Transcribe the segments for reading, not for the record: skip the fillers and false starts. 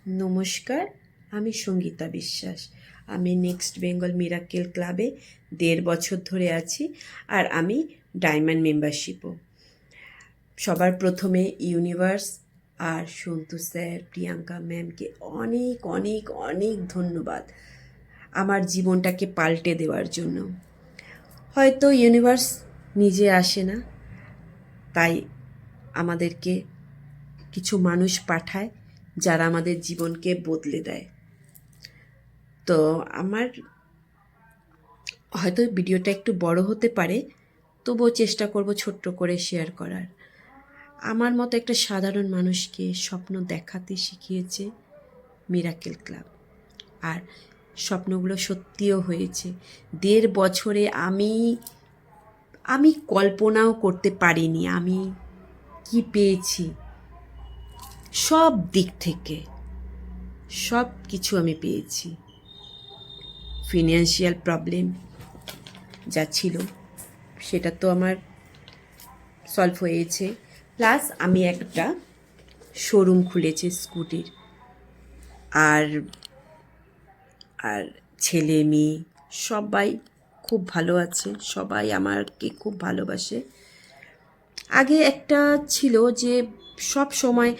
নমস্কার, আমি সঙ্গীতা বিশ্বাস। আমি নেক্সট বেঙ্গল মিরাকেল ক্লাবে ১.৫ বছর ধরে আছি, আর আমি ডায়মন্ড মেম্বারশিপও। সবার প্রথমে ইউনিভার্স আর সন্তু স্যার, প্রিয়াঙ্কা ম্যামকে অনেক অনেক অনেক ধন্যবাদ আমার জীবনটাকে পাল্টে দেওয়ার জন্য। হয়তো ইউনিভার্স নিজে আসে না, তাই আমাদেরকে কিছু মানুষ পাঠায় যারা আমাদের জীবনকে বদলে দেয়। তো আমার হয়তো ভিডিওটা একটু বড় হতে পারে, তবুও চেষ্টা করব ছোট্ট করে শেয়ার করার। আমার মতো একটা সাধারণ মানুষকে স্বপ্ন দেখাতে শিখিয়েছে মিরাকেল ক্লাব, আর স্বপ্নগুলো সত্যিও হয়েছে। ১.৫ বছরে আমি কল্পনাও করতে পারিনি আমি কি পেয়েছি। সব দিক থেকে সব কিছু আমি পেয়েছি। ফিনান্সিয়াল প্রবলেম যা ছিল সেটা তো আমার সলভ হয়েছে, প্লাস আমি একটা শোরুম খুলেছি স্কুটির। আর আর ছেলে মেয়ে সবাই খুব ভালো আছে, সবাই আমাকে খুব ভালোবাসে। আগে একটা ছিল যে সব সময়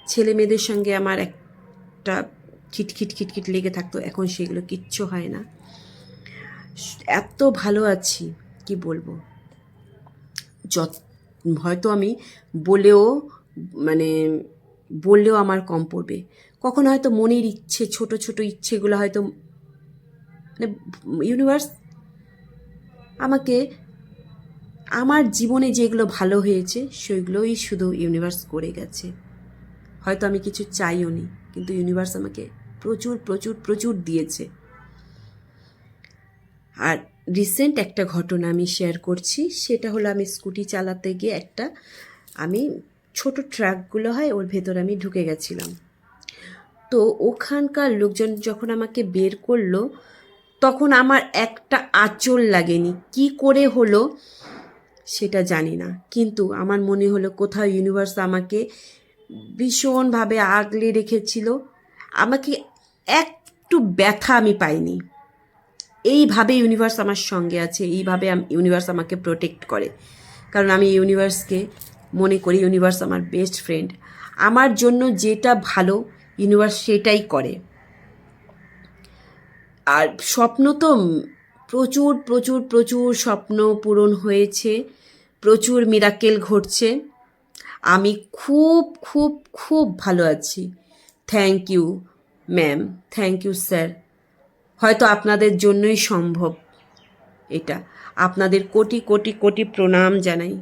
ছেলে মেয়েদের সঙ্গে আমার একটা খিটখিট খিটখিট লেগে থাকতো, এখন সেগুলো কিচ্ছু হয় না। এত ভালো আছি কি বলবো। হয়তো আমি বলেও বললেও আমার কম পড়বে। কখনো হয়তো মনের ইচ্ছে, ছোট ছোট ইচ্ছেগুলো হয়তো ইউনিভার্স আমাকে, আমার জীবনে যেগুলো ভালো হয়েছে সেগুলোই শুধু ইউনিভার্স করে গেছে। হয়তো আমি কিছু চাইও নি, কিন্তু ইউনিভার্স আমাকে প্রচুর প্রচুর প্রচুর দিয়েছে। আর রিসেন্ট একটা ঘটনা আমি শেয়ার করছি, সেটা হলো আমি স্কুটি চালাতে গিয়ে আমি ছোট ট্রাকগুলো হয় ওর ভেতর আমি ঢুকে গেছিলাম। তো ওখানকার লোকজন যখন আমাকে বের করলো, তখন আমার একটা আঁচল লাগেনি। কি করে হলো সেটা জানি না, কিন্তু আমার মনে হলো কোথাও ইউনিভার্স আমাকে ভীষণভাবে আগলে রেখেছিল। আমাকে একটু ব্যথা আমি পাইনি। এইভাবে ইউনিভার্স আমার সঙ্গে আছে, এইভাবে ইউনিভার্স আমাকে প্রোটেক্ট করে। কারণ আমি ইউনিভার্সকে মনে করি ইউনিভার্স আমার বেস্ট ফ্রেন্ড। আমার জন্য যেটা ভালো ইউনিভার্স সেটাই করে। আর স্বপ্ন তো প্রচুর প্রচুর প্রচুর স্বপ্ন পূরণ হয়েছে, প্রচুর মিরাকেল ঘটছে। আমি খুব খুব খুব ভালো আছি। Thank you ma'am, thank you sir. হয়তো আপনাদের জন্যই সম্ভব এটা। আপনাদের কোটি কোটি কোটি প্রণাম জানাই।